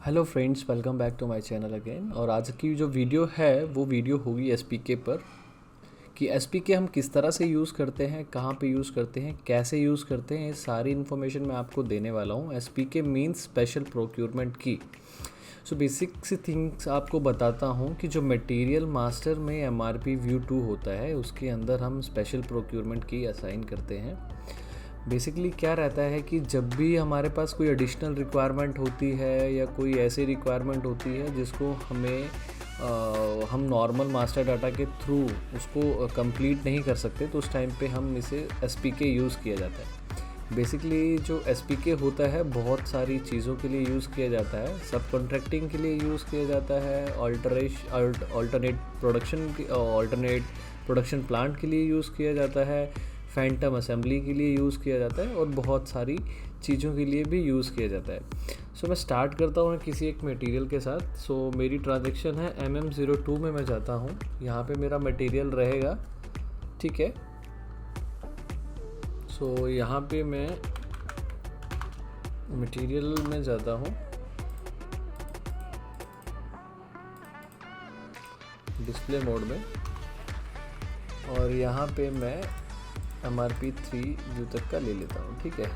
Hello friends, welcome back to my channel again. और आज की जो वीडियो है वो वीडियो होगी एसपीके पर, कि एसपीके हम किस तरह से यूज़ करते हैं, कहाँ पे यूज़ करते हैं, कैसे यूज़ करते हैं, ये सारी इन्फॉर्मेशन मैं आपको देने वाला हूँ। एसपीके मीन्स स्पेशल प्रोक्योरमेंट की। सो बेसिक सी थिंग्स आपको बताता हूँ कि जो मटेरियल मास्टर में एमआरपी व्यू 2 होता है उसके अंदर हम स्पेशल प्रोक्योरमेंट की असाइन करते हैं। बेसिकली क्या रहता है कि जब भी हमारे पास कोई एडिशनल रिक्वायरमेंट होती है या कोई ऐसी रिक्वायरमेंट होती है जिसको हम नॉर्मल मास्टर डाटा के थ्रू उसको कंप्लीट नहीं कर सकते, तो उस टाइम पे हम इसे एसपीके यूज़ किया जाता है। बेसिकली जो एसपीके होता है बहुत सारी चीज़ों के लिए यूज़ किया जाता है। सब कॉन्ट्रैक्टिंग के लिए यूज़ किया जाता है, ऑल्टरनेट प्रोडक्शन प्लांट के लिए यूज़ किया जाता है, फैंटम असेंबली के लिए यूज़ किया जाता है और बहुत सारी चीज़ों के लिए भी यूज़ किया जाता है। सो मैं स्टार्ट करता हूँ किसी एक मटेरियल के साथ। सो मेरी ट्रांजैक्शन है MM02 में मैं जाता हूँ। यहाँ पे मेरा मटेरियल रहेगा, ठीक है। सो यहाँ पे मैं मटेरियल में जाता हूँ, डिस्प्ले मोड में, और यहाँ पे मैं MRP 3 व्यू तक का ले लेता हूँ, ठीक है।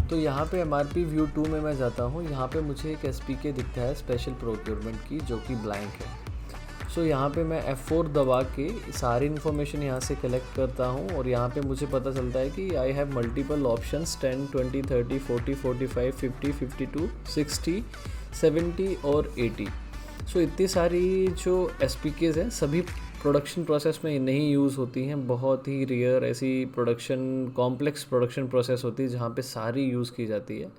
तो यहाँ पे MRP व्यू 2 में मैं जाता हूँ। यहाँ पे मुझे एक SPK दिखता है स्पेशल प्रोक्योरमेंट की, जो कि ब्लैंक है। सो यहाँ पे मैं F4 दबा के सारी इन्फॉर्मेशन यहाँ से कलेक्ट करता हूँ और यहाँ पे मुझे पता चलता है कि आई हैव मल्टीपल ऑप्शंस 10, 20, 30, 40, 45, 50, 52, 60, 70 और 80। सो इतनी सारी जो SPKs हैं सभी प्रोडक्शन प्रोसेस में नहीं यूज़ होती हैं। बहुत ही रेयर ऐसी कॉम्प्लेक्स प्रोडक्शन प्रोसेस होती है जहाँ पे सारी यूज़ की जाती है।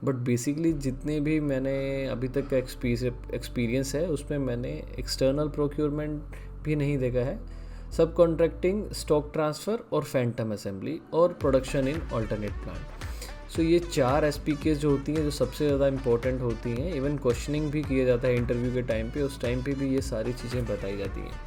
बट बेसिकली जितने भी मैंने अभी तक का एक्सपीरियंस है उसमें मैंने एक्सटर्नल प्रोक्योरमेंट भी नहीं देखा है। सब कॉन्ट्रैक्टिंग, स्टॉक ट्रांसफ़र और फैंटम असेंबली और प्रोडक्शन इन ऑल्टरनेट प्लांट। सो ये 4 SPKs जो होती हैं जो सबसे ज़्यादा इंपॉर्टेंट होती हैं। इवन क्वेश्चनिंग भी किया जाता है इंटरव्यू के टाइम पे, उस टाइम पे भी ये सारी चीज़ें बताई जाती हैं,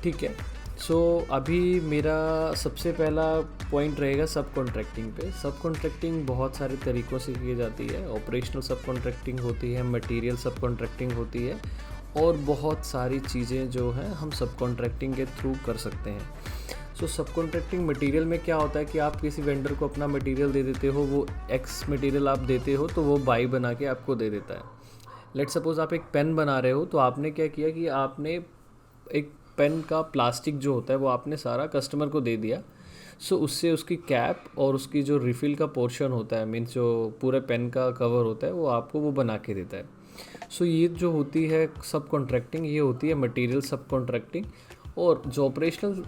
ठीक है। सो अभी मेरा सबसे पहला पॉइंट रहेगा सब कॉन्ट्रैक्टिंग पे। सब कॉन्ट्रैक्टिंग बहुत सारे तरीक़ों से की जाती है। ऑपरेशनल सब कॉन्ट्रैक्टिंग होती है, मटेरियल सब कॉन्ट्रैक्टिंग होती है और बहुत सारी चीज़ें जो हैं हम सब कॉन्ट्रैक्टिंग के थ्रू कर सकते हैं। सो सब कॉन्ट्रैक्टिंग मटेरियल में क्या होता है कि आप किसी वेंडर को अपना मटेरियल दे देते हो, वो एक्स मटेरियल आप देते हो तो वो बाई बना के आपको दे देता है। लेट्स सपोज़ आप एक पेन बना रहे हो, तो आपने क्या किया कि आपने एक पेन का प्लास्टिक जो होता है वो आपने सारा कस्टमर को दे दिया। सो उससे उसकी कैप और उसकी जो रिफ़िल का पोर्शन होता है, मीन्स जो पूरे पेन का कवर होता है, वो आपको वो बना के देता है। सो ये जो होती है सब कॉन्ट्रैक्टिंग, ये होती है मटेरियल सब कॉन्ट्रैक्टिंग। और जो ऑपरेशनल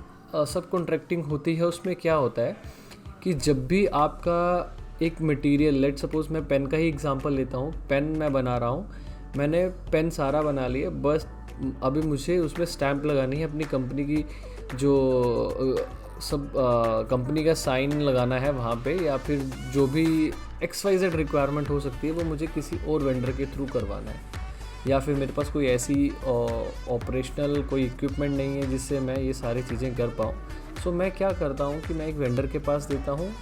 सब कॉन्ट्रैक्टिंग होती है उसमें क्या होता है कि जब भी आपका एक मटेरियल, लेट सपोज़ मैं पेन का ही एग्जांपल लेता हूँ। पेन मैं बना रहा हूँ, मैंने पेन सारा बना लिया, बस अभी मुझे उसमें स्टैंप लगानी है अपनी कंपनी की, जो सब कंपनी का साइन लगाना है वहाँ पे, या फिर जो भी XYZ रिक्वायरमेंट हो सकती है वो मुझे किसी और वेंडर के थ्रू करवाना है, या फिर मेरे पास कोई ऐसी ऑपरेशनल कोई इक्विपमेंट नहीं है जिससे मैं ये सारी चीज़ें कर पाऊँ। सो मैं क्या करता हूँ कि मैं एक वेंडर के पास देता हूँ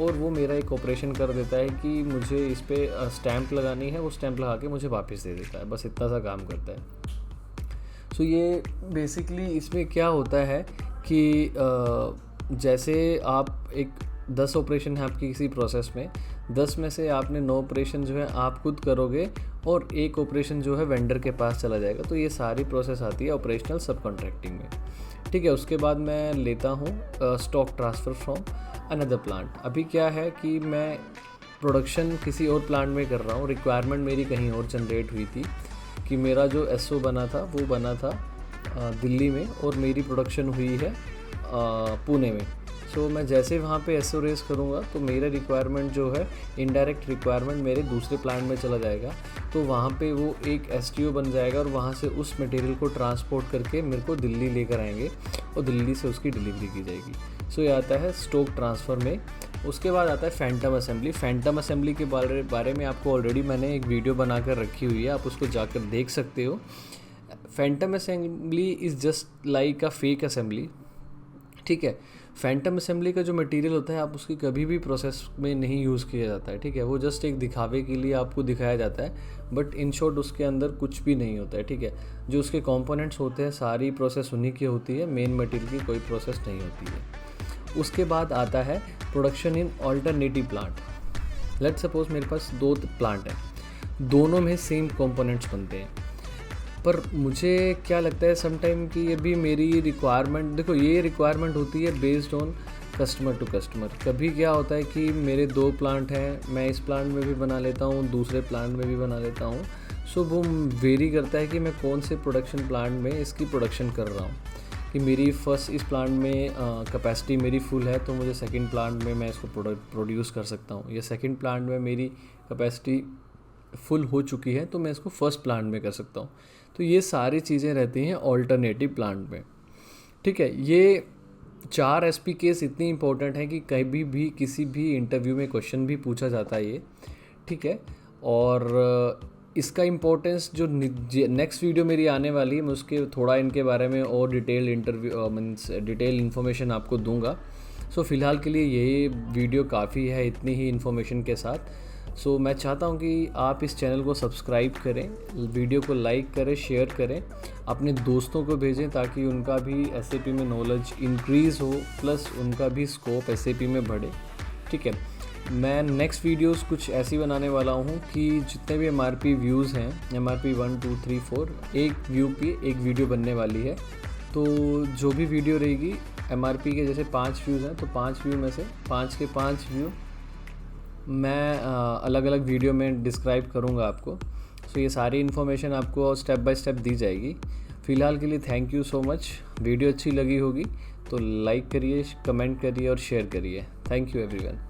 और वो मेरा एक ऑपरेशन कर देता है कि मुझे इस पर स्टैंप लगानी है, वो स्टैंप लगा के मुझे वापस दे देता है। बस इतना सा काम करता है। सो ये बेसिकली इसमें क्या होता है कि जैसे आप एक 10 ऑपरेशन है आपकी किसी प्रोसेस में, 10 में से आपने 9 ऑपरेशन जो है आप खुद करोगे और एक ऑपरेशन जो है वेंडर के पास चला जाएगा। तो ये सारी प्रोसेस आती है ऑपरेशनल सब कॉन्ट्रैक्टिंग में, ठीक है। उसके बाद मैं लेता हूँ stock transfer from another plant. अभी क्या है कि मैं प्रोडक्शन किसी और प्लांट में कर रहा हूँ, रिक्वायरमेंट मेरी कहीं और जनरेट हुई थी कि मेरा जो SO बना था वो बना था दिल्ली में और मेरी प्रोडक्शन हुई है पुणे में। सो मैं जैसे वहाँ पे SO रेस करूँगा तो मेरा रिक्वायरमेंट जो है इनडायरेक्ट रिक्वायरमेंट मेरे दूसरे प्लांट में चला जाएगा। तो वहाँ पे वो एक STO बन जाएगा और वहाँ से उस मटेरियल को ट्रांसपोर्ट करके मेरे को दिल्ली लेकर आएंगे और दिल्ली से उसकी डिलीवरी की जाएगी। सो ये आता है स्टॉक ट्रांसफ़र में। उसके बाद आता है फैंटम असेंबली। फैंटम असेंबली के बारे में आपको ऑलरेडी मैंने एक वीडियो बनाकर रखी हुई है, आप उसको जाकर देख सकते हो। Phantom assembly is just like a fake assembly, ठीक है। फैंटम असेंबली का जो मटेरियल होता है आप उसकी कभी भी प्रोसेस में नहीं यूज़ किया जाता है, ठीक है। वो जस्ट एक दिखावे के लिए आपको दिखाया जाता है, बट इन शॉर्ट उसके अंदर कुछ भी नहीं होता है, ठीक है। जो उसके कंपोनेंट्स होते हैं सारी प्रोसेस उन्हीं की होती है, मेन मटेरियल की कोई प्रोसेस नहीं होती है। उसके बाद आता है production in alternative plant. Let's suppose मेरे पास 2 प्लांट हैं, दोनों में सेम कंपोनेंट्स बनते हैं, पर मुझे क्या लगता है समटाइम कि ये भी मेरी रिक्वायरमेंट, देखो ये रिक्वायरमेंट होती है based on customer to customer. कभी क्या होता है कि मेरे 2 प्लांट हैं, मैं इस प्लांट में भी बना लेता हूँ, दूसरे प्लांट में भी बना लेता हूँ। सो वो वेरी करता है कि मैं कौन से प्रोडक्शन प्लांट में इसकी प्रोडक्शन कर रहा हूँ। कि मेरी फर्स्ट इस प्लांट में कैपेसिटी मेरी फुल है तो मुझे सेकंड प्लांट में मैं इसको प्रोड्यूस कर सकता हूँ, या सेकंड प्लांट में मेरी कैपेसिटी फुल हो चुकी है तो मैं इसको फर्स्ट प्लांट में कर सकता हूँ। तो ये सारी चीज़ें रहती हैं ऑल्टरनेटिव प्लांट में, ठीक है। ये 4 SPKs इतनी इंपॉर्टेंट है कि कभी भी किसी भी इंटरव्यू में क्वेश्चन भी पूछा जाता है ये, ठीक है। और इसका इम्पोर्टेंस जो नेक्स्ट वीडियो मेरी आने वाली है मैं उसके थोड़ा इनके बारे में और detail interview means detail information आपको दूंगा। सो फ़िलहाल के लिए ये वीडियो काफ़ी है इतनी ही इन्फॉर्मेशन के साथ। सो मैं चाहता हूँ कि आप इस चैनल को सब्सक्राइब करें, वीडियो को लाइक करें, शेयर करें, अपने दोस्तों को भेजें ताकि उनका भी SAP में नॉलेज इंक्रीज़ हो, प्लस उनका भी स्कोप SAP में बढ़े, ठीक है। मैं नेक्स्ट वीडियोस कुछ ऐसी बनाने वाला हूँ कि जितने भी MRP व्यूज़ हैं, MRP 1 2 3 4, एक व्यू की एक वीडियो बनने वाली है। तो जो भी वीडियो रहेगी MRP के जैसे 5 व्यूज़ हैं तो 5 व्यू में से 5 के 5 व्यू मैं अलग अलग वीडियो में डिस्क्राइब करूँगा आपको। सो ये सारी इन्फॉर्मेशन आपको स्टेप बाय स्टेप दी जाएगी। फ़िलहाल के लिए thank you so much. Video अच्छी लगी होगी तो लाइक करिए, कमेंट करिए और शेयर करिए। Thank you everyone.